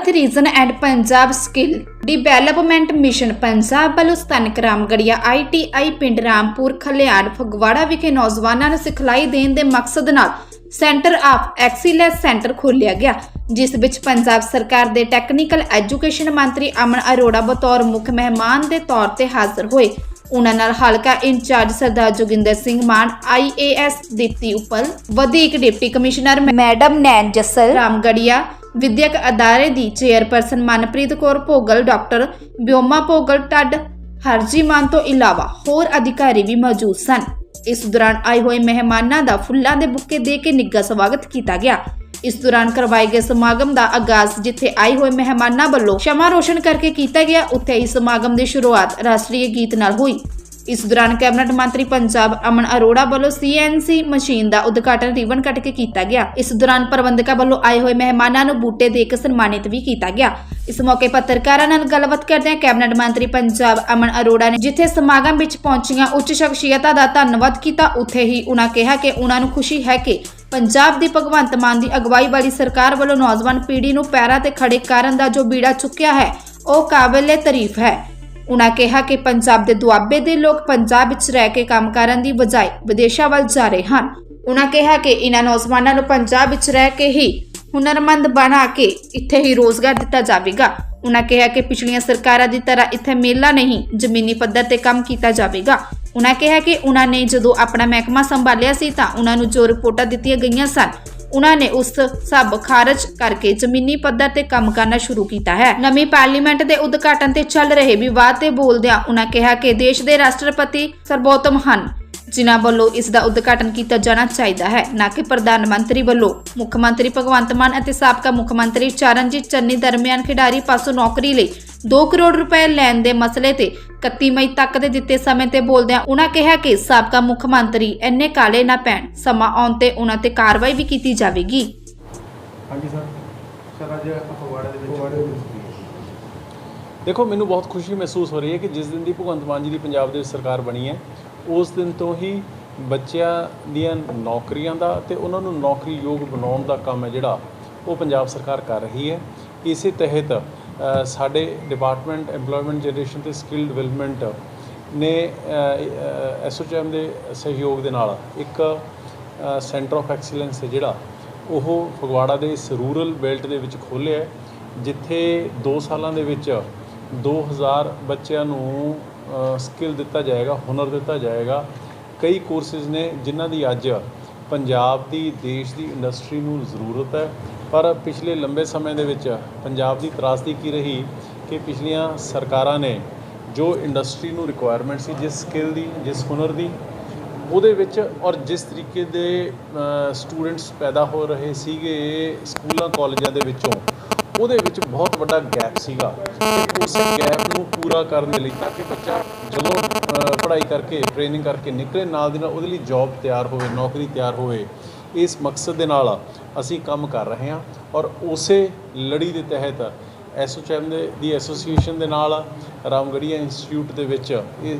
Earth region and Punjab skill development mission Punjab वालों सथानक Ramgarhia ITI पिंड रामपुर खलियाड़ फगवाड़ा विखे नौजवानों ਨੂੰ सिखलाई देने के मकसद नाल सेंटर ऑफ एक्सीलेंस सेंटर खोलिया गया, जिस विच पंजाब सरकार के टैक्नीकल एजुकेशन मंत्री अमन अरोड़ा बतौर मुख मेहमान के तौर पर हाजिर हुए। उन्हां नाल हलका इंचार्ज सरदार जोगिंदर सिंह मान, IAS दीप्ति उपल, वधीक डिप्टी कमिश्नर मैडम नैन जसल रामगढ़िया, विद्यक अदारे की चेयरपर्सन मनप्रीत कौर भोगल, डॉक्टर ब्योमा भोगल टड हरजी मान तो इलावा होर अधिकारी भी मौजूद सन। इस दौरान आए हुए मेहमानों का फुल्लां दे बुके दे के निੱਘਾ स्वागत किया गया। इस दौरान करवाए गए समागम का आगाज जिथे आए हुए मेहमानों वालों क्षमा रोशन करके किया गया, उत्थे ही समागम की शुरुआत राष्ट्रीय गीत नाल हुई। इस दौरान कैबिनेट मंत्री पंजाब अमन अरोड़ा वालों CNC मशीन का उद्घाटन रिबन कट के किया गया। इस दौरान प्रबंधकों वालों आए हुए मेहमानों को बूटे देकर सन्मानित भी किया गया। इस मौके पत्रकारों नाल गलबात करदे कैबिनेट मंत्री पंजाब अमन अरोड़ा ने जिथे समागम विच पहुंचियां उच्च शख्सियतां दा धन्नवाद किया, उत्थे ही उन्हां कहा कि उन्हां नूं खुशी है कि पंजाब दी भगवंत मान की अगवाई वाली सरकार वालों नौजवान पीढ़ी नूं पैरां ते खड़े करन दा जो बीड़ा चुक्या है वह काबिले तारीफ है। उन्होंने कहा कि पंजाब के दुआबे के लोग पंजाब विच रह के काम करन दी बजाय विदेशों वाल जा रहे हैं। उन्होंने कहा कि इन्हां नौजवानों को पंजाब विच रह के ही हुनरमंद बना के इत्थे ही रोजगार दिता जाएगा। उन्होंने कहा कि पिछलियां सरकारां दी तरह इत्थे मेला नहीं जमीनी पद्धर ते काम किया जाएगा। उन्होंने कहा कि उन्होंने जदों अपना महकमा संभालिया सी तां उन्हां नूं जो रिपोर्टां दित्तियां गईयां सन उन्होंने उस सब खारज करके जमीनी पद्धर ते काम करना शुरू किया है। नवीं पार्लीमेंट के उद्घाटन ते चल रहे विवाद ते बोलदियां उन्होंने कहा कि देश के राष्ट्रपति सर्वोत्तम हन, जिन्हां वल्लों इसका उद्घाटन किया जाना चाहिए है, न कि प्रधानमंत्री वल्लों। मुख्यमंत्री भगवंत मान अते साबका मुख्यमंत्री चरणजीत चन्नी दरमियान खिडारी पासों नौकरी लई 2 करोड़ रुपए लैण दे मसले ते 31 मई तक दे दिते समय ते बोलदियां उन्होंने कहा कि साबका मुख्यमंत्री इन्ने काले ना पैण, समा आउण ते उन्हां ते कार्रवाई भी की जाएगी। देखो, मैनू बहुत खुशी महसूस हो रही है कि जिस दिन की भगवंत मान जी की पंजाब दे सरकार बनी है उस दिन तो ही बच्चों दियां नौकरियां दा ते उन्हां नूं नौकरी योग बनाउण दा काम है जिहड़ा वो पंजाब सरकार कर रही है। इसे तहत साडे डिपार्टमेंट एम्पलॉयमेंट जनरेशन ते स्किल डिवेलपमेंट ने SOCM के सहयोग दे नाल एक सेंटर ऑफ एक्सीलेंस है जिहड़ा ਉਹ ਫਗਵਾੜਾ ਦੇ ਇਸ रूरल बेल्ट ਦੇ ਵਿੱਚ ਖੋਲ੍ਹਿਆ ਹੈ, ਜਿੱਥੇ 2 ਸਾਲਾਂ ਦੇ ਵਿੱਚ 2000 ਬੱਚਿਆਂ ਨੂੰ ਸਕਿੱਲ ਦਿੱਤਾ ਜਾਏਗਾ, ਹੁਨਰ ਦਿੱਤਾ ਜਾਏਗਾ। ਕਈ ਕੋਰਸਿਸ ਨੇ ਜਿਨ੍ਹਾਂ ਦੀ ਅੱਜ ਪੰਜਾਬ ਦੀ ਦੇਸ਼ ਦੀ ਇੰਡਸਟਰੀ ਨੂੰ ਜ਼ਰੂਰਤ ਹੈ, ਪਰ ਪਿਛਲੇ ਲੰਬੇ ਸਮੇਂ ਦੇ ਵਿੱਚ ਪੰਜਾਬ ਦੀ ਤਰਾਸਦੀ ਕੀ ਰਹੀ ਕਿ ਪਿਛਲੀਆਂ ਸਰਕਾਰਾਂ ਨੇ ਜੋ ਇੰਡਸਟਰੀ ਨੂੰ ਰਿਕੁਆਇਰਮੈਂਟ ਸੀ ਜਿਸ ਸਕਿੱਲ ਦੀ ਜਿਸ ਹੁਨਰ ਦੀ ਉਹਦੇ ਵਿੱਚ ਔਰ ਜਿਸ ਤਰੀਕੇ ਦੇ ਸਟੂਡੈਂਟਸ ਪੈਦਾ ਹੋ ਰਹੇ ਸੀਗੇ ਸਕੂਲਾਂ ਕਾਲਜਾਂ ਦੇ ਵਿੱਚੋਂ ਉਹਦੇ ਵਿੱਚ ਬਹੁਤ ਵੱਡਾ ਗੈਪ ਸੀਗਾ। ਤੇ ਉਸ ਗੈਪ ਨੂੰ ਪੂਰਾ ਕਰਨ ਦੇ ਲਈ ਤਾਂ ਕਿ ਬੱਚਾ ਜਦੋਂ ਪੜ੍ਹਾਈ ਕਰਕੇ ਟ੍ਰੇਨਿੰਗ ਕਰਕੇ ਨਿਕਲੇ ਨਾਲ ਦੀ ਨਾਲ ਉਹਦੇ ਲਈ ਜੌਬ ਤਿਆਰ ਹੋਵੇ, ਨੌਕਰੀ ਤਿਆਰ ਹੋਵੇ, ਇਸ ਮਕਸਦ ਦੇ ਨਾਲ ਅਸੀਂ ਕੰਮ ਕਰ ਰਹੇ ਹਾਂ। ਔਰ ਉਸੇ ਲੜੀ ਦੇ ਤਹਿਤ SOCM ਦੀ ਐਸੋਸੀਏਸ਼ਨ ਦੇ ਨਾਲ ਰਾਮਗੜੀਆ ਇੰਸਟੀਚਿਊਟ ਦੇ ਵਿੱਚ ਇਹ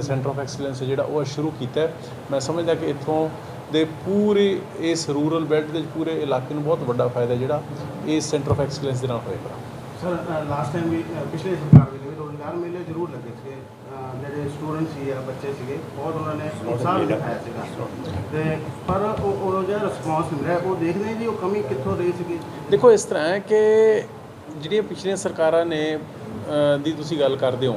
ਸੈਂਟਰ ਆਫ ਐਕਸੀਲੈਂਸ ਜਿਹੜਾ ਉਹ ਸ਼ੁਰੂ ਕੀਤਾ। ਮੈਂ ਸਮਝਦਾ ਕਿ ਇੱਥੋਂ ਦੇ ਪੂਰੇ ਇਸ ਰੂਰਲ ਬੈਲਟ ਦੇ ਪੂਰੇ ਇਲਾਕੇ ਨੂੰ ਬਹੁਤ ਵੱਡਾ ਫਾਇਦਾ ਜਿਹੜਾ ਇਸ ਸੈਂਟਰ ਆਫ ਐਕਸੀਲੈਂਸ ਦੇ ਨਾਲ ਹੋਏਗਾ। ਸਰ, ਲਾਸਟ ਟਾਈਮ ਵੀ ਪਿਛਲੇ ਸਰਕਾਰ ਦੇ ਵਿੱਚ ਰੋਜ਼ਗਾਰ ਮੇਲੇ ਜ਼ਰੂਰ ਲੱਗੇ ਸੀਗੇ, ਜਿਹੜੇ ਸਟੂਡੈਂਟ ਸੀ ਜਾਂ ਬੱਚੇ ਸੀਗੇ ਬਹੁਤ ਉਹਨਾਂ ਨੇ ਉਤਸ਼ਾਹ ਵੀ ਦਿਖਾਇਆ ਸੀਗਾ, ਤੇ ਪਰ ਉਹ ਜਿਹੜਾ ਰਿਸਪੌਂਸ ਮਿਲ ਰਿਹਾ ਉਹ ਦੇਖਦੇ ਜੀ ਉਹ ਕਮੀ ਕਿੱਥੋਂ ਰਹੀ ਸੀਗੀ। ਦੇਖੋ, ਇਸ ਤਰ੍ਹਾਂ ਹੈ ਕਿ ਜਿਹੜੀਆਂ ਪਿਛਲੀਆਂ ਸਰਕਾਰਾਂ ਨੇ ਦੀ ਤੁਸੀਂ ਗੱਲ ਕਰਦੇ ਹੋ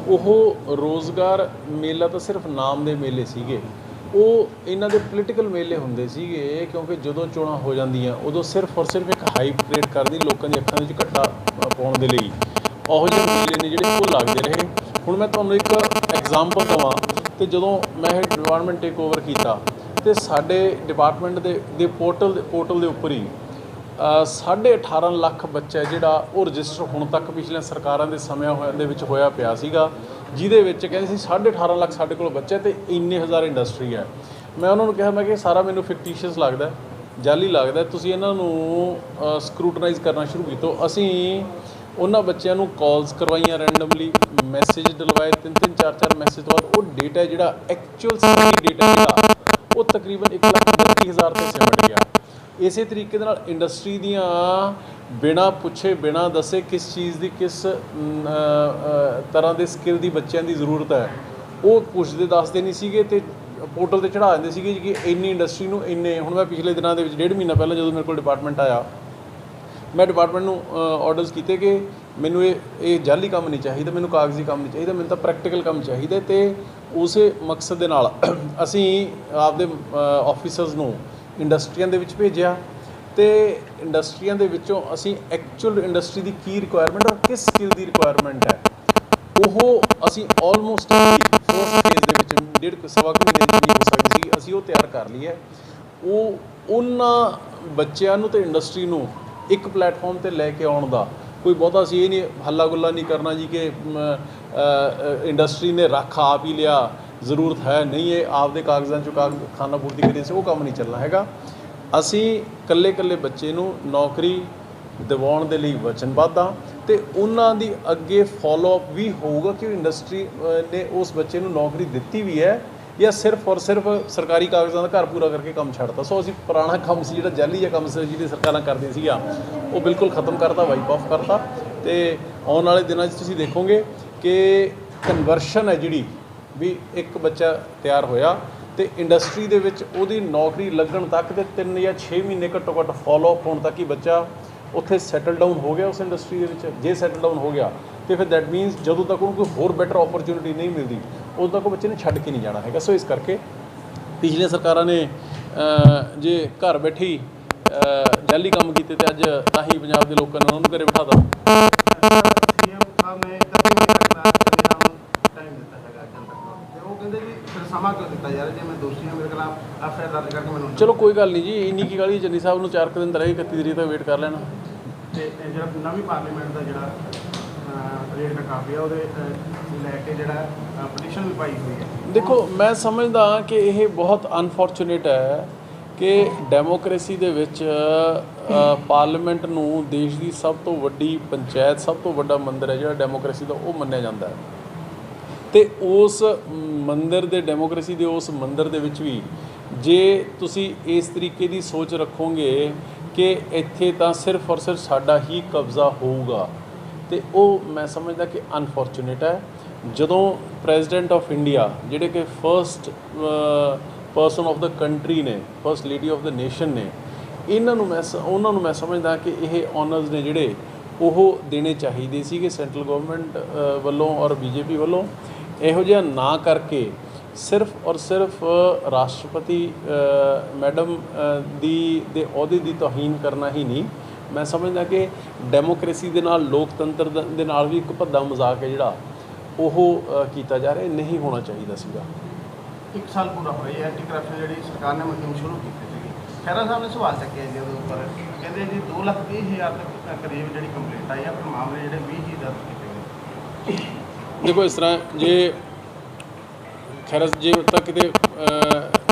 ਉਹ ਰੋਜ਼ਗਾਰ ਮੇਲਾ ਤਾਂ ਸਿਰਫ ਨਾਮ ਦੇ ਮੇਲੇ ਸੀਗੇ, ਉਹ ਇਹਨਾਂ ਦੇ ਪੋਲੀਟੀਕਲ ਮੇਲੇ ਹੁੰਦੇ ਸੀਗੇ, ਕਿਉਂਕਿ ਜਦੋਂ ਚੋਣਾਂ ਹੋ ਜਾਂਦੀਆਂ ਉਦੋਂ ਸਿਰਫ ਔਰ ਸਿਰਫ ਇੱਕ ਹਾਈਪ ਕ੍ਰੀਏਟ ਕਰਦੀ ਲੋਕਾਂ ਦੀ ਅੱਖਾਂ ਦੇ ਵਿੱਚ ਘੱਟਾ ਪਾਉਣ ਦੇ ਲਈ ਉਹੋ ਜਿਹੇ ਮੇਲੇ ਨੇ ਜਿਹੜੇ ਉਹ ਲੱਗਦੇ ਰਹੇ। ਹੁਣ ਮੈਂ ਤੁਹਾਨੂੰ ਇੱਕ ਐਗਜ਼ਾਮਪਲ ਦੇਵਾਂ ਤੇ ਜਦੋਂ ਮੈਂ ਇਹ ਡਿਪਾਰਟਮੈਂਟ ਟੇਕ ਓਵਰ ਕੀਤਾ ਤੇ ਸਾਡੇ ਡਿਪਾਰਟਮੈਂਟ ਦੇ ਪੋਰਟਲ ਦੇ ਉੱਪਰ ਹੀ 18.5 ਲੱਖ ਬੱਚਾ ਜਿਹੜਾ ਉਹ ਰਜਿਸਟਰ ਹੁਣ ਤੱਕ ਪਿਛਲੀਆਂ ਸਰਕਾਰਾਂ ਦੇ ਸਮਿਆਂ ਦੇ ਵਿੱਚ ਹੋਇਆ ਪਿਆ ਸੀਗਾ, ਜਿਹਦੇ ਵਿੱਚ ਕਹਿੰਦੇ ਸੀ 18.5 ਲੱਖ ਸਾਡੇ ਕੋਲ ਬੱਚੇ ਤੇ ਇੰਨੇ ਹਜ਼ਾਰ ਇੰਡਸਟਰੀ ਹੈ। ਮੈਂ ਉਹਨਾਂ ਨੂੰ ਕਿਹਾ, ਮੈਂ ਕਿ ਸਾਰਾ ਮੈਨੂੰ ਫਿਕਟੀਸ਼ੀਅਸ ਲੱਗਦਾ, ਜਾਲੀ ਲੱਗਦਾ, ਤੁਸੀਂ ਇਹਨਾਂ ਨੂੰ ਸਕਰੂਟਨਾਈਜ਼ ਕਰਨਾ ਸ਼ੁਰੂ ਕੀਤਾ। ਅਸੀਂ ਉਹਨਾਂ ਬੱਚਿਆਂ ਨੂੰ ਕਾਲਸ ਕਰਵਾਈਆਂ, ਰੈਂਡਮਲੀ ਮੈਸੇਜ ਡਲਵਾਏ, 3-3 4-4 ਮੈਸੇਜ ਤੋਂ ਬਾਅਦ ਉਹ ਡੇਟਾ ਜਿਹੜਾ ਐਕਚੁਅਲ ਸਹੀ ਡੇਟਾ ਜਿਹੜਾ ਉਹ ਤਕਰੀਬਨ 1,32,000 ਤੇ ਸਿਮਟ ਗਿਆ। ਇਸੇ ਤਰੀਕੇ ਦੇ ਨਾਲ ਇੰਡਸਟਰੀ ਦੀਆਂ ਬਿਨਾਂ ਪੁੱਛੇ ਬਿਨਾਂ ਦੱਸੇ ਕਿਸ ਚੀਜ਼ ਦੀ ਕਿਸ ਤਰ੍ਹਾਂ ਦੇ ਸਕਿੱਲ ਦੀ ਬੱਚਿਆਂ ਦੀ ਜ਼ਰੂਰਤ ਹੈ ਉਹ ਪੁੱਛਦੇ ਦੱਸਦੇ ਨਹੀਂ ਸੀਗੇ ਅਤੇ ਪੋਰਟਲ 'ਤੇ ਚੜ੍ਹਾ ਦਿੰਦੇ ਸੀਗੇ ਕਿ ਇੰਨੀ ਇੰਡਸਟਰੀ ਨੂੰ ਇੰਨੇ। ਹੁਣ ਮੈਂ ਪਿਛਲੇ ਦਿਨਾਂ ਦੇ ਵਿੱਚ 1.5 ਮਹੀਨਾ ਪਹਿਲਾਂ ਜਦੋਂ ਮੇਰੇ ਕੋਲ ਡਿਪਾਰਟਮੈਂਟ ਆਇਆ, ਮੈਂ ਡਿਪਾਰਟਮੈਂਟ ਨੂੰ ਆਰਡਰਸ ਕੀਤੇ ਕਿ ਮੈਨੂੰ ਇਹ ਜਾਅਲੀ ਕੰਮ ਨਹੀਂ ਚਾਹੀਦਾ, ਮੈਨੂੰ ਕਾਗਜ਼ੀ ਕੰਮ ਨਹੀਂ ਚਾਹੀਦਾ, ਮੈਨੂੰ ਤਾਂ ਪ੍ਰੈਕਟੀਕਲ ਕੰਮ ਚਾਹੀਦਾ। ਅਤੇ ਉਸੇ ਮਕਸਦ ਦੇ ਨਾਲ ਅਸੀਂ ਆਪਦੇ ਆਫਿਸਰਸ ਨੂੰ ਇੰਡਸਟਰੀਆਂ ਦੇ ਵਿੱਚ ਭੇਜਿਆ ਅਤੇ ਇੰਡਸਟਰੀਆਂ ਦੇ ਵਿੱਚੋਂ ਅਸੀਂ ਐਕਚੁਅਲ ਇੰਡਸਟਰੀ ਦੀ ਕੀ ਰਿਕੁਆਇਰਮੈਂਟ ਔਰ ਕਿਸ ਸਕਿੱਲ ਦੀ ਰਿਕੁਆਇਰਮੈਂਟ ਹੈ ਉਹ ਅਸੀਂ ਆਲਮੋਸਟ ਫਸਟ ਫੇਜ਼ ਦੇ ਵਿੱਚ ਸਵਾ ਕੁ ਮਹੀਨੇ ਨਹੀਂ ਹੋ ਸਕਦੀ ਸੀ, ਅਸੀਂ ਉਹ ਤਿਆਰ ਕਰ ਲਈ ਹੈ। ਉਹਨਾਂ ਬੱਚਿਆਂ ਨੂੰ ਅਤੇ ਇੰਡਸਟਰੀ ਨੂੰ ਇੱਕ ਪਲੈਟਫਾਰਮ 'ਤੇ ਲੈ ਕੇ ਆਉਣ ਦਾ ਕੋਈ ਬਹੁਤਾ ਅਸੀਂ ਇਹ ਨਹੀਂ ਹੱਲਾ ਗੁੱਲਾ ਨਹੀਂ ਕਰਨਾ ਜੀ ਕਿ ਇੰਡਸਟਰੀ ਨੇ ਰੱਖ ਆਪ ਹੀ ਲਿਆ, ਜ਼ਰੂਰਤ ਹੈ ਨਹੀਂ, ਇਹ ਆਪਦੇ ਕਾਗਜ਼ਾਂ 'ਚੋਂ ਖਾਨਾ ਪੂਰਤੀ ਕਰੀ ਸੀ, ਉਹ ਕੰਮ ਨਹੀਂ ਚੱਲਣਾ ਹੈਗਾ। ਅਸੀਂ ਇਕੱਲੇ ਬੱਚੇ ਨੂੰ ਨੌਕਰੀ ਦਿਵਾਉਣ ਦੇ ਲਈ ਵਚਨਬੱਧ ਹਾਂ ਅਤੇ ਉਹਨਾਂ ਦੀ ਅੱਗੇ ਫੋਲੋਅਪ ਵੀ ਹੋਊਗਾ ਕਿ ਇੰਡਸਟਰੀ ਨੇ ਉਸ ਬੱਚੇ ਨੂੰ ਨੌਕਰੀ ਦਿੱਤੀ ਵੀ ਹੈ ਜਾਂ ਸਿਰਫ ਔਰ ਸਿਰਫ ਸਰਕਾਰੀ ਕਾਗਜ਼ਾਂ ਦਾ ਘਰ ਪੂਰਾ ਕਰਕੇ ਕੰਮ ਛੱਡਤਾ। ਸੋ ਅਸੀਂ ਪੁਰਾਣਾ ਕੰਮ ਸੀ ਜਿਹੜਾ ਜਾਅਲੀ ਜਿਹਾ ਕੰਮ ਸੀ ਜਿਹੜੀ ਸਰਕਾਰਾਂ ਕਰਦੀਆਂ ਸੀਗੀਆਂ ਉਹ ਬਿਲਕੁਲ ਖਤਮ ਕਰਤਾ, ਵਾਈਪ ਆਫ ਕਰਤਾ। ਅਤੇ ਆਉਣ ਵਾਲੇ ਦਿਨਾਂ 'ਚ ਤੁਸੀਂ ਦੇਖੋਗੇ ਕਿ ਕਨਵਰਸ਼ਨ ਹੈ ਜਿਹੜੀ ਵੀ ਇੱਕ ਬੱਚਾ ਤਿਆਰ ਹੋਇਆ ਅਤੇ ਇੰਡਸਟਰੀ ਦੇ ਵਿੱਚ ਉਹਦੀ ਨੌਕਰੀ ਲੱਗਣ ਤੱਕ ਅਤੇ 3 ਜਾਂ 6 ਮਹੀਨੇ ਘੱਟੋ ਘੱਟ ਫੋਲੋਅਪ ਹੋਣ ਤੱਕ ਹੀ ਬੱਚਾ ਉੱਥੇ ਸੈਟਲ ਡਾਊਨ ਹੋ ਗਿਆ ਉਸ ਇੰਡਸਟਰੀ ਦੇ ਵਿੱਚ। ਜੇ ਸੈਟਲ ਡਾਊਨ ਹੋ ਗਿਆ ਅਤੇ ਫਿਰ ਦੈਟ ਮੀਨਸ ਜਦੋਂ ਤੱਕ ਉਹਨੂੰ ਕੋਈ ਹੋਰ ਬੈਟਰ ਓਪਰਚੁਨਿਟੀ ਨਹੀਂ ਮਿਲਦੀ ਉਦੋਂ ਤੱਕ ਉਹ ਬੱਚੇ ਨੇ ਛੱਡ ਕੇ ਨਹੀਂ ਜਾਣਾ ਹੈਗਾ। ਸੋ ਇਸ ਕਰਕੇ ਪਿਛਲੀਆਂ ਸਰਕਾਰਾਂ ਨੇ ਜੇ ਘਰ ਬੈਠੀ ਜਾਅਲੀ ਕੰਮ ਕੀਤੇ ਅਤੇ ਅੱਜ ਤਾਂ ਹੀ ਪੰਜਾਬ ਦੇ ਲੋਕਾਂ ਨੇ ਉਹਨਾਂ ਨੂੰ ਘਰੇ ਬਿਠਾ ਦਿੱਤਾ। ਸੀਐਮ ਸਾਹਿਬ ਨੇ ਟਾਈਮ ਦਿੱਤਾ ਹੈਗਾ ਅੱਜ ਤੱਕ ਅਤੇ ਉਹ ਕਹਿੰਦੇ ਜੀ ਫਿਰ ਸਮਾਂ ਕਿਉਂ ਦਿੱਤਾ ਯਾਰ, ਜੇ ਮੈਂ ਦੋਸ਼ੀ ਹਾਂ ਮੇਰੇ ਖਿਲਾਫ ਐਫ.ਆਈ.ਆਰ ਦਰਜ ਕਰਕੇ ਮੈਨੂੰ। ਚਲੋ ਕੋਈ ਗੱਲ ਨਹੀਂ ਜੀ, ਇੰਨੀ ਕੀ ਗੱਲ ਚੰਨੀ ਸਾਹਿਬ ਨੂੰ 4 ਦਿਨ ਤਾਂ ਰਹੇ, 31 ਤਰੀਕ ਤੱਕ ਵੇਟ ਕਰ ਲੈਣਾ। ਅਤੇ ਜਿਹੜਾ ਨਵੀਂ ਪਾਰਲੀਮੈਂਟ ਦਾ ਜਿਹੜਾ ਰੇਟ ਕਾਫੀ ਆ ਉਹਦੇ ਲੈ ਕੇ ਜਿਹੜਾ ਪਟੀਸ਼ਨ ਵੀ ਪਾਈ ਹੋਈ ਹੈ। ਦੇਖੋ ਮੈਂ ਸਮਝਦਾ ਕਿ ਇਹ ਬਹੁਤ ਅਨਫੋਰਚੂਨੇਟ ਹੈ ਕਿ ਡੈਮੋਕ੍ਰੇਸੀ ਦੇ ਵਿੱਚ ਪਾਰਲੀਮੈਂਟ ਨੂੰ ਦੇਸ਼ ਦੀ ਸਭ ਤੋਂ ਵੱਡੀ ਪੰਚਾਇਤ, ਸਭ ਤੋਂ ਵੱਡਾ ਮੰਦਰ ਹੈ ਜਿਹੜਾ ਡੈਮੋਕ੍ਰੇਸੀ ਦਾ, ਉਹ ਮੰਨਿਆ ਜਾਂਦਾ ਹੈ। ਅਤੇ ਉਸ ਮੰਦਰ ਦੇ ਡੈਮੋਕ੍ਰੇਸੀ ਦੇ ਉਸ ਮੰਦਰ ਦੇ ਵਿੱਚ ਵੀ ਜੇ ਤੁਸੀਂ ਇਸ ਤਰੀਕੇ ਦੀ ਸੋਚ ਰੱਖੋਗੇ ਕਿ ਇੱਥੇ ਤਾਂ ਸਿਰਫ ਔਰ ਸਿਰਫ ਸਾਡਾ ਹੀ ਕਬਜ਼ਾ ਹੋਊਗਾ ਅਤੇ ਉਹ ਮੈਂ ਸਮਝਦਾ ਕਿ ਅਨਫੋਰਚੂਨੇਟ ਹੈ। ਜਦੋਂ ਪ੍ਰੈਜ਼ੀਡੈਂਟ ਆਫ ਇੰਡੀਆ ਜਿਹੜੇ ਕਿ first person of the country ਨੇ, first lady of the nation ਨੇ, ਉਹਨਾਂ ਨੂੰ ਮੈਂ ਸਮਝਦਾ ਕਿ ਇਹ ਔਨਰਸ ਨੇ ਜਿਹੜੇ ਉਹ ਦੇਣੇ ਚਾਹੀਦੇ ਸੀਗੇ ਸੈਂਟਰਲ ਗੌਰਮੈਂਟ ਵੱਲੋਂ ਔਰ ਬੀਜੇਪੀ ਵੱਲੋਂ। ਇਹੋ ਜਿਹਾ ਨਾ ਕਰਕੇ ਸਿਰਫ ਔਰ ਸਿਰਫ ਰਾਸ਼ਟਰਪਤੀ ਮੈਡਮ ਦੇ ਅਹੁਦੇ ਦੀ ਤੋਹੀਨ ਕਰਨਾ ਹੀ ਨਹੀਂ, ਮੈਂ ਸਮਝਦਾ ਕਿ ਡੈਮੋਕ੍ਰੇਸੀ ਦੇ ਨਾਲ, ਲੋਕਤੰਤਰ ਦੇ ਨਾਲ ਵੀ ਇੱਕ ਭੱਦਾ ਮਜ਼ਾਕ ਹੈ ਜਿਹੜਾ ਉਹ ਕੀਤਾ ਜਾ ਰਿਹਾ, ਨਹੀਂ ਹੋਣਾ ਚਾਹੀਦਾ ਸੀਗਾ। 1 ਸਾਲ ਪੂਰਾ ਹੋਇਆ ਐਂਟੀ ਕਰਪਸ਼ਨ ਜਿਹੜੀ ਸਰਕਾਰ ਨੇ ਮੁਹਿੰਮ ਸ਼ੁਰੂ ਕੀਤੀ ਸੀਗੀ। ਖਹਿਰਾ ਸਾਹਿਬ ਨੇ ਸਵਾਲ ਚੱਕਿਆ ਜੀ ਉਹਦੇ ਉੱਪਰ, ਕਹਿੰਦੇ ਜੀ 2,30,000 ਦੇ ਕਰੀਬ ਜਿਹੜੀ ਕੰਪਲੇਂਟ ਆਈ ਹੈ, ਪਰ ਮਾਮਲੇ ਜਿਹੜੇ 20 ਹੀ ਦਰਜ ਕੀਤੇ ਗਏ। ਦੇਖੋ ਇਸ ਤਰ੍ਹਾਂ ਜੇ ਖੈਰ ਜੇ ਤਾਂ ਕਿਤੇ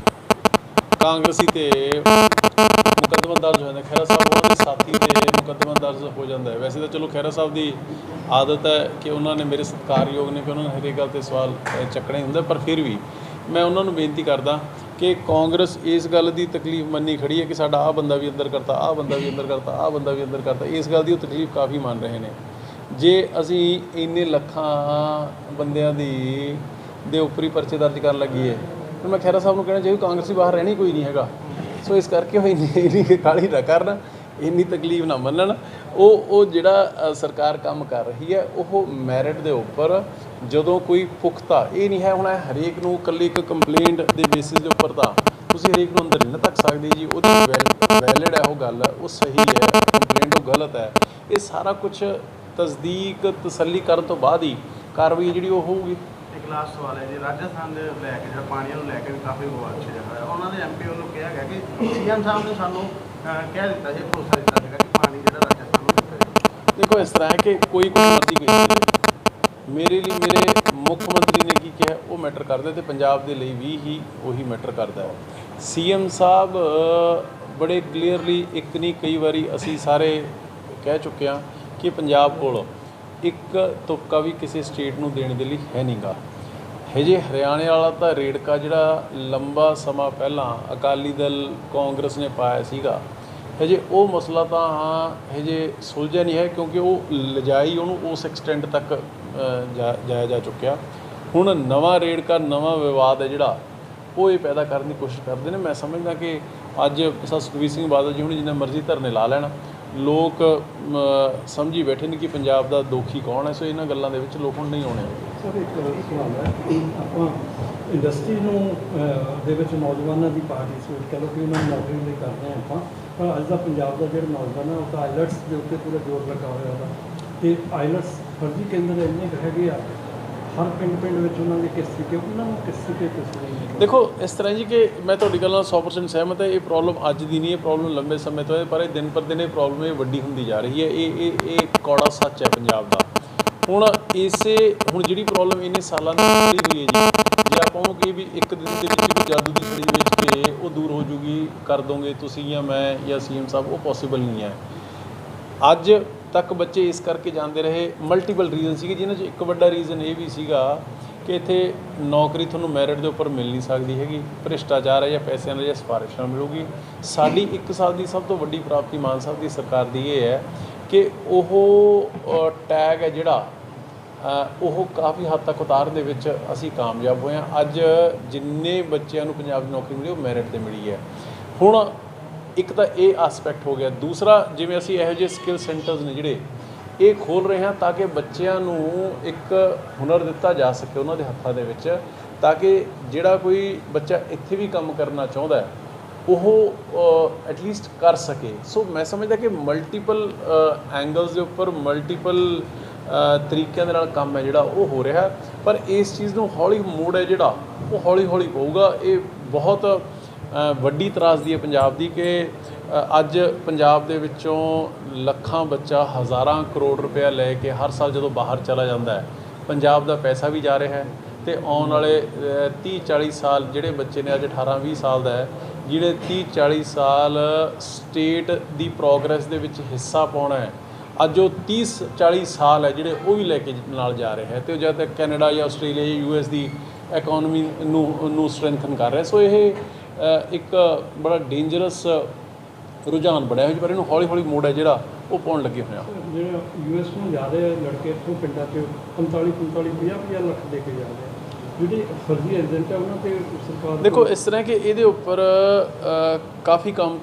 ਕਾਂਗਰਸੀ 'ਤੇ ਮੁਕੱਦਮਾ ਦਰਜ ਹੋ ਜਾਂਦਾ, ਖਹਿਰਾ ਸਾਹਿਬ ਉਹਨਾਂ ਦੇ ਸਾਥੀ 'ਤੇ ਮੁਕੱਦਮਾ ਦਰਜ ਹੋ ਜਾਂਦਾ ਹੈ। ਵੈਸੇ ਤਾਂ ਚਲੋ ਖਹਿਰਾ ਸਾਹਿਬ ਦੀ ਆਦਤ ਹੈ ਕਿ ਉਹਨਾਂ ਨੇ ਮੇਰੇ ਸਤਿਕਾਰਯੋਗ ਨੇ ਕਿ ਉਹਨਾਂ ਨੇ ਹਰੇਕ ਗੱਲ 'ਤੇ ਸਵਾਲ ਚੱਕਣੇ ਹੁੰਦਾ, ਪਰ ਫਿਰ ਵੀ ਮੈਂ ਉਹਨਾਂ ਨੂੰ ਬੇਨਤੀ ਕਰਦਾ ਕਿ ਕਾਂਗਰਸ ਇਸ ਗੱਲ ਦੀ ਤਕਲੀਫ ਮੰਨੀ ਖੜੀ ਹੈ ਕਿ ਸਾਡਾ ਆਹ ਬੰਦਾ ਵੀ ਅੰਦਰ ਕਰਤਾ, ਆਹ ਬੰਦਾ ਵੀ ਅੰਦਰ ਕਰਤਾ, ਆਹ ਬੰਦਾ ਵੀ ਅੰਦਰ ਕਰਤਾ, ਇਸ ਗੱਲ ਦੀ ਉਹ ਤਕਲੀਫ ਕਾਫੀ ਮੰਨ ਰਹੇ ਨੇ। ਜੇ ਅਸੀਂ ਇੰਨੇ ਲੱਖਾਂ ਬੰਦਿਆਂ ਦੇ ਉੱਪਰ ਹੀ ਪਰਚੇ ਦਰਜ ਕਰਨ ਲੱਗੀਏ ਫਿਰ ਮੈਂ ਖਹਿਰਾ ਸਾਹਿਬ ਨੂੰ ਕਹਿਣਾ ਚਾਹੀਦਾ ਕਾਂਗਰਸੀ ਬਾਹਰ ਰਹਿਣੀ ਕੋਈ ਨਹੀਂ ਹੈਗਾ। ਸੋ ਇਸ ਕਰਕੇ ਉਹ ਇੰਨੀ ਕਾਹਲੀ ਨਾ ਕਰਨ, ਇੰਨੀ ਤਕਲੀਫ ਨਾ ਮੰਨਣ। ਉਹ ਜਿਹੜਾ ਸਰਕਾਰ ਕੰਮ ਕਰ ਰਹੀ ਹੈ ਉਹ ਮੈਰਿਟ ਦੇ ਉੱਪਰ, ਜਦੋਂ ਕੋਈ ਪੁਖਤਾ ਇਹ ਨਹੀਂ ਹੈ ਹੁਣ ਹਰੇਕ ਨੂੰ ਇਕੱਲੀ ਇੱਕ ਕੰਪਲੇਂਟ ਦੇ ਬੇਸਿਸ ਦੇ ਉੱਪਰ ਤਾਂ ਤੁਸੀਂ ਹਰੇਕ ਨੂੰ ਅੰਦਰ ਨਹੀਂ ਤੱਕ ਸਕਦੇ ਜੀ। ਉਹਦੀ ਵੈਲਿਡ ਹੈ ਉਹ ਗੱਲ, ਉਹ ਸਹੀ ਹੈ, ਕੰਪਲੇਂਟ ਉਹ ਗਲਤ ਹੈ, ਇਹ ਸਾਰਾ ਕੁਛ ਤਸਦੀਕ ਤਸੱਲੀ ਕਰਨ ਤੋਂ ਬਾਅਦ ਹੀ ਕਾਰਵਾਈ ਜਿਹੜੀ ਉਹ ਹੋਊਗੀ। ਇੱਕ ਲਾਸਟ ਸਵਾਲ ਹੈ ਜੀ, ਰਾਜਸਥਾਨ ਦੇ ਲੈ ਕੇ ਜਿਹੜਾ ਪਾਣੀਆਂ ਨੂੰ ਲੈ ਕੇ ਵੀ ਕਾਫੀ ਵਿਵਾਦ ਛਿੜਿਆ ਹੋਇਆ, ਉਹਨਾਂ ਦੇ ਐਮਪੀ ਵੱਲੋਂ ਕਿਹਾ ਗਿਆ ਕਿ ਸੀਐਮ ਸਾਹਿਬ ਨੇ ਸਾਨੂੰ ਕਹਿ ਦਿੱਤਾ ਜੀ, ਭਰੋਸਾ ਦਿੱਤਾ ਸੀਗਾ ਕਿ ਪਾਣੀ ਜਿਹੜਾ ਰਾਜਸਥਾਨ ਨੂੰ ਦਿੱਤਾ ਜਾਏਗਾ। ਦੇਖੋ ਇਸ ਤਰ੍ਹਾਂ ਹੈ ਕਿ ਕੋਈ ਕੁਝ ਮਰਜ਼ੀ ਕਹੀ ਮੇਰੇ ਲਈ ਮੇਰੇ ਮੁੱਖ ਮੰਤਰੀ ਨੇ ਕੀ ਕਿਹਾ ਉਹ ਮੈਟਰ ਕਰਦਾ ਅਤੇ ਪੰਜਾਬ ਦੇ ਲਈ ਵੀ ਹੀ ਉਹੀ ਮੈਟਰ ਕਰਦਾ ਹੈ। ਸੀਐਮ ਸਾਹਿਬ ਬੜੇ ਕਲੀਅਰਲੀ, ਇੱਕ ਨਹੀਂ ਕਈ ਵਾਰੀ ਅਸੀਂ ਸਾਰੇ ਕਹਿ ਚੁੱਕੇ ਹਾਂ ਕਿ ਪੰਜਾਬ ਕੋਲ ਇੱਕ ਤੁਪਕਾ ਵੀ ਕਿਸੇ ਸਟੇਟ ਨੂੰ ਦੇਣ ਦੇ ਲਈ ਹੈ ਨਹੀਂ ਗਾ। ਹਜੇ ਹਰਿਆਣੇ ਵਾਲਾ ਤਾਂ ਰੇੜਕਾ ਜਿਹੜਾ ਲੰਬਾ ਸਮਾਂ ਪਹਿਲਾਂ ਅਕਾਲੀ ਦਲ ਕਾਂਗਰਸ ਨੇ ਪਾਇਆ ਸੀਗਾ ਹਜੇ ਉਹ ਮਸਲਾ ਤਾਂ ਹਜੇ ਸੁਲਝਿਆ ਨਹੀਂ ਹੈ, ਕਿਉਂਕਿ ਉਹ ਲਿਜਾਈ ਉਹਨੂੰ ਉਸ ਐਕਸਟੈਂਟ ਤੱਕ ਜਾਇਆ ਜਾ ਚੁੱਕਿਆ। ਹੁਣ ਨਵਾਂ ਰੇੜਕਾ, ਨਵਾਂ ਵਿਵਾਦ ਹੈ ਜਿਹੜਾ ਉਹ ਇਹ ਪੈਦਾ ਕਰਨ ਦੀ ਕੋਸ਼ਿਸ਼ ਕਰਦੇ ਨੇ। ਮੈਂ ਸਮਝਦਾ ਕਿ ਅੱਜ ਸੁਖਬੀਰ ਸਿੰਘ ਬਾਦਲ ਜੀ ਹੁਣ ਜਿੰਨਾ ਮਰਜ਼ੀ ਧਰਨੇ ਲਾ ਲੈਣ, ਲੋਕ ਸਮਝੀ ਬੈਠੇ ਨੇ ਕਿ ਪੰਜਾਬ ਦਾ ਦੋਖੀ ਕੌਣ ਹੈ। ਸੋ ਇਹਨਾਂ ਗੱਲਾਂ ਦੇ ਵਿੱਚ ਲੋਕ ਹੁਣ ਨਹੀਂ ਆਉਣੇ। ਸਰ ਇੱਕ ਸਵਾਲ ਹੈ, ਆਪਾਂ ਇੰਡਸਟਰੀ ਨੂੰ ਦੇ ਵਿੱਚ ਨੌਜਵਾਨਾਂ ਦੀ ਪਾਰਟੀਸਪੇਟ ਕਹਿ ਲਓ ਕਿ ਉਹਨਾਂ ਨੂੰ ਨੌਕਰੀ ਲਈ ਕਰਦੇ ਹਾਂ ਆਪਾਂ, ਪਰ ਅੱਜ ਦਾ ਪੰਜਾਬ ਦਾ ਜਿਹੜਾ ਨੌਜਵਾਨ ਹੈ ਉਹ ਤਾਂ ਆਈਲੈਟਸ ਦੇ ਉੱਤੇ ਪੂਰਾ ਜ਼ੋਰ ਲੱਗਾ ਹੋਇਆ ਉਹਦਾ, ਅਤੇ ਆਈਲੈਟਸ ਫਰਜ਼ੀ ਕੇਂਦਰ ਇੰਨੇ ਕੁ ਹੈਗੇ ਆ ਹਰ ਪਿੰਡ ਵਿੱਚ ਉਹਨਾਂ ਦੇ ਕਿਸ ਤਰੀਕੇ ਉਹਨਾਂ ਨੂੰ ਕਿਸ ਤਰੀਕੇ ਤੋਂ ਦੇਖੋ ਇਸ ਤਰ੍ਹਾਂ ਜੀ ਕਿ ਮੈਂ ਤੁਹਾਡੀ ਗੱਲ ਨਾਲ 100% ਸਹਿਮਤ ਹੈ। ਇਹ ਪ੍ਰੋਬਲਮ ਅੱਜ ਦੀ ਨਹੀਂ, ਇਹ ਪ੍ਰੋਬਲਮ ਲੰਬੇ ਸਮੇਂ ਤੋਂ ਹੈ, ਪਰ ਇਹ ਦਿਨ ਪਰ ਦਿਨ ਇਹ ਪ੍ਰੋਬਲਮ ਇਹ ਵੱਡੀ ਹੁੰਦੀ ਜਾ ਰਹੀ ਹੈ। ਇਹ ਕੌੜਾ ਸੱਚ ਹੈ ਪੰਜਾਬ ਦਾ। ਹੁਣ ਜਿਹੜੀ ਪ੍ਰੋਬਲਮ ਇੰਨੇ ਸਾਲਾਂ ਦੀ ਚੱਲੀ ਹੋਈ ਹੈ ਜੀ, ਜੇ ਆਪਾਂ ਉਹਨੂੰ ਕਹੀਏ ਵੀ ਇੱਕ ਦਿਨ ਦੇ ਵਿੱਚ ਜਾਦੂ ਦੀ ਛੜੀ ਵਿੱਚ ਕੇ ਉਹ ਦੂਰ ਹੋ ਜੂਗੀ, ਕਰ ਦੋਗੇ ਤੁਸੀਂ ਜਾਂ ਮੈਂ ਜਾਂ ਸੀਐਮ ਸਾਹਿਬ, ਉਹ ਪੋਸੀਬਲ ਨਹੀਂ ਹੈ। ਅੱਜ ਤੱਕ ਬੱਚੇ ਇਸ ਕਰਕੇ ਜਾਂਦੇ ਰਹੇ, ਮਲਟੀਪਲ ਰੀਜ਼ਨ ਸੀਗੇ, ਜਿਨ੍ਹਾਂ 'ਚ ਇੱਕ ਵੱਡਾ ਰੀਜ਼ਨ ਇਹ ਵੀ ਸੀਗਾ ਕਿ ਇੱਥੇ ਨੌਕਰੀ ਤੁਹਾਨੂੰ ਮੈਰਿਟ ਦੇ ਉੱਪਰ ਮਿਲ ਨਹੀਂ ਸਕਦੀ ਹੈਗੀ, ਭ੍ਰਿਸ਼ਟਾਚਾਰ ਹੈ ਜਾਂ ਪੈਸਿਆਂ ਨਾਲ ਜਾਂ ਸਿਫਾਰਿਸ਼ਾਂ ਮਿਲੂਗੀ। ਸਾਡੀ 1 ਸਾਲ ਦੀ ਸਭ ਤੋਂ ਵੱਡੀ ਪ੍ਰਾਪਤੀ ਮਾਨ ਸਾਹਿਬ ਦੀ ਸਰਕਾਰ ਦੀ ਇਹ ਹੈ ਕਿ ਉਹ ਟੈਗ ਹੈ ਜਿਹੜਾ ਉਹ ਕਾਫੀ ਹੱਦ ਤੱਕ ਉਤਾਰਨ ਦੇ ਵਿੱਚ ਅਸੀਂ ਕਾਮਯਾਬ ਹੋਏ ਹਾਂ। ਅੱਜ ਜਿੰਨੇ ਬੱਚਿਆਂ ਨੂੰ ਪੰਜਾਬ ਦੀ ਨੌਕਰੀ ਮਿਲੀ ਉਹ ਮੈਰਿਟ 'ਤੇ ਮਿਲੀ ਹੈ। ਹੁਣ ਇੱਕ ਤਾਂ ਇਹ ਆਸਪੈਕਟ ਹੋ ਗਿਆ। ਦੂਸਰਾ, ਜਿਵੇਂ ਅਸੀਂ ਇਹੋ ਜਿਹੇ ਸਕਿੱਲ ਸੈਂਟਰਸ ਨੇ ਜਿਹੜੇ ਇਹ ਖੋਲ੍ਹ ਰਹੇ ਹਾਂ ਤਾਂ ਕਿ ਬੱਚਿਆਂ ਨੂੰ ਇੱਕ ਹੁਨਰ ਦਿੱਤਾ ਜਾ ਸਕੇ ਉਹਨਾਂ ਦੇ ਹੱਥਾਂ ਦੇ ਵਿੱਚ, ਤਾਂ ਕਿ ਜਿਹੜਾ ਕੋਈ ਬੱਚਾ ਇੱਥੇ ਵੀ ਕੰਮ ਕਰਨਾ ਚਾਹੁੰਦਾ ਉਹ ਐਟਲੀਸਟ ਕਰ ਸਕੇ। ਸੋ ਮੈਂ ਸਮਝਦਾ ਕਿ ਮਲਟੀਪਲ ਐਂਗਲਸ ਦੇ ਉੱਪਰ ਮਲਟੀਪਲ ਤਰੀਕਿਆਂ ਦੇ ਨਾਲ ਕੰਮ ਹੈ ਜਿਹੜਾ ਉਹ ਹੋ ਰਿਹਾ, ਪਰ ਇਸ ਚੀਜ਼ ਨੂੰ ਹੌਲੀ ਮੋੜ ਹੈ ਜਿਹੜਾ ਉਹ ਹੌਲੀ ਹੌਲੀ ਪਊਗਾ। ਇਹ ਬਹੁਤ ਵੱਡੀ ਤਰਾਸਦੀ ਹੈ ਪੰਜਾਬ ਦੀ ਕਿ ਅੱਜ ਪੰਜਾਬ ਦੇ ਵਿੱਚੋਂ ਲੱਖਾਂ ਬੱਚਾ ਹਜ਼ਾਰਾਂ ਕਰੋੜ ਰੁਪਇਆ ਲੈ ਕੇ ਹਰ ਸਾਲ ਜਦੋਂ ਬਾਹਰ ਚਲਾ ਜਾਂਦਾ ਹੈ, ਪੰਜਾਬ ਦਾ ਪੈਸਾ ਵੀ ਜਾ ਰਿਹਾ ਹੈ, ਅਤੇ ਆਉਣ ਵਾਲੇ 30-40 ਸਾਲ ਜਿਹੜੇ ਬੱਚੇ ਨੇ, ਅੱਜ 18-20 ਸਾਲ ਦਾ ਹੈ, ਜਿਹੜੇ 30-40 ਸਾਲ ਸਟੇਟ ਦੀ ਪ੍ਰੋਗਰੈਸ ਦੇ ਵਿੱਚ ਹਿੱਸਾ ਪਾਉਣਾ ਹੈ, ਅੱਜ ਉਹ 30-40 ਸਾਲ ਹੈ ਜਿਹੜੇ ਉਹ ਵੀ ਲੈ ਕੇ ਨਾਲ ਜਾ ਰਿਹਾ ਹੈ, ਅਤੇ ਉਹ ਜਦ ਤੱਕ ਕੈਨੇਡਾ ਜਾਂ ਆਸਟ੍ਰੇਲੀਆ ਜਾਂ US ਦੀ ਇਕੋਨਮੀ ਨੂੰ ਸਟਰੈਂਥਨ ਕਰ ਰਿਹਾ। ਸੋ ਇਹ ਇੱਕ ਬੜਾ ਡੇਂਜਰਸ ਰੁਝਾਨ ਬਣਿਆ ਹੋਇਆ, ਪਰ ਇਹਨੂੰ ਹੌਲੀ ਹੌਲੀ ਮੋੜ ਹੈ ਜਿਹੜਾ ਉਹ ਪਾਉਣ ਲੱਗੇ ਹੋਏ ਆ। ਜਿਹੜਾ US ਨੂੰ ਜ਼ਿਆਦਾ ਲੜਕੇ ਇੱਥੋਂ ਪਿੰਡਾਂ 'ਚ 45-50 ਲੱਖ ਦੇ ਕੇ ਜਾਂਦੇ ਆ, ਜਿਹੜੇ ਫਰਜ਼ੀ ਏਜੰਟ ਆ ਉਹਨਾਂ 'ਤੇ ਸਰਕਾਰ ਦੇਖੋ ਇਸ ਤਰ੍ਹਾਂ ਕਿ ਇਹਦੇ ਉੱਪਰ ਕਾਫੀ ਕੰਮ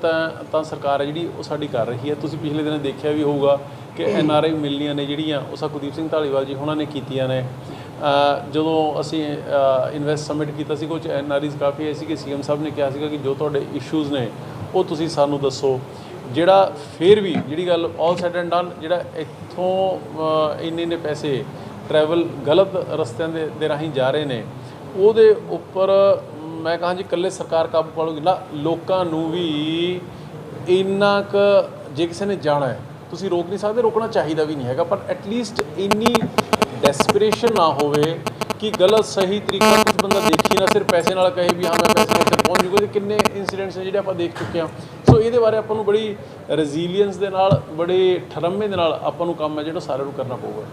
ਤਾਂ ਸਰਕਾਰ ਹੈ ਜਿਹੜੀ ਉਹ ਸਾਡੀ ਕਰ ਰਹੀ ਹੈ। ਤੁਸੀਂ ਪਿਛਲੇ ਦਿਨਾਂ ਦੇਖਿਆ ਵੀ ਹੋਊਗਾ ਕਿ NRI ਮਿਲਣੀਆਂ ਨੇ ਜਿਹੜੀਆਂ ਉਹ ਕੁਲਦੀਪ ਸਿੰਘ ਧਾਲੀਵਾਲ ਜੀ ਉਹਨਾਂ ਨੇ ਕੀਤੀਆਂ ਨੇ। ਜਦੋਂ ਅਸੀਂ ਇਨਵੈਸਟ ਸਮਿਟ ਕੀਤਾ ਸੀ, ਕੁਝ NRIs ਕਾਫੀ ਆਏ ਸੀ ਕਿ CM ਸਾਹਿਬ ਨੇ ਕਿਹਾ ਸੀਗਾ ਕਿ ਜੋ ਤੁਹਾਡੇ ਇਸ਼ੂਜ਼ ਨੇ ਉਹ ਤੁਸੀਂ ਸਾਨੂੰ ਦੱਸੋ। ਜਿਹੜਾ ਫਿਰ ਵੀ ਜਿਹੜੀ ਗੱਲ ਆਲ ਸੈਡ ਐਂਡ ਡਨ, ਜਿਹੜਾ ਇੱਥੋਂ ਇੰਨੇ ਪੈਸੇ ਟਰੈਵਲ ਗਲਤ ਰਸਤਿਆਂ ਦੇ ਰਾਹੀਂ ਜਾ ਰਹੇ ਨੇ, ਉਹਦੇ ਉੱਪਰ ਮੈਂ ਕਹਾਂ ਜੀ ਇਕੱਲੇ ਸਰਕਾਰ ਕਾਬੂ ਪਾ ਲੂਗੀ ਨਾ, ਲੋਕਾਂ ਨੂੰ ਵੀ ਇੰਨਾ ਕੁ ਜੇ ਕਿਸੇ ਨੇ ਜਾਣਾ ਹੈ ਤੁਸੀਂ ਰੋਕ ਨਹੀਂ ਸਕਦੇ, ਰੋਕਣਾ ਚਾਹੀਦਾ ਵੀ ਨਹੀਂ ਹੈਗਾ, ਪਰ ਐਟਲੀਸਟ ਇੰਨੀ ਡੈਸਪਰੇਸ਼ਨ ਨਾ ਹੋਵੇ ਕਿ ਗਲਤ ਸਹੀ ਤਰੀਕਾ ਕੁਝ ਬੰਦਾ ਦੇਖੀ ਨਾ, ਸਿਰਫ ਪੈਸੇ ਨਾਲ ਕਹੇ ਵੀ ਹਾਂ ਮੈਂ ਪੈਸੇ ਨਾਲ ਉੱਥੇ ਪਹੁੰਚ ਜੂਗਾ। ਅਤੇ ਕਿੰਨੇ ਇੰਸੀਡੈਂਟਸ ਨੇ ਜਿਹੜੇ ਆਪਾਂ ਦੇਖ ਚੁੱਕੇ ਹਾਂ। ਸੋ ਇਹਦੇ ਬਾਰੇ ਆਪਾਂ ਨੂੰ ਬੜੀ ਰੈਜ਼ੀਲੀਅੰਸ ਦੇ ਨਾਲ, ਬੜੇ ਠਰੰਮੇ ਦੇ ਨਾਲ ਆਪਾਂ ਨੂੰ ਕੰਮ ਹੈ ਜਿਹੜਾ ਸਾਰਿਆਂ ਨੂੰ ਕਰਨਾ ਪਊਗਾ।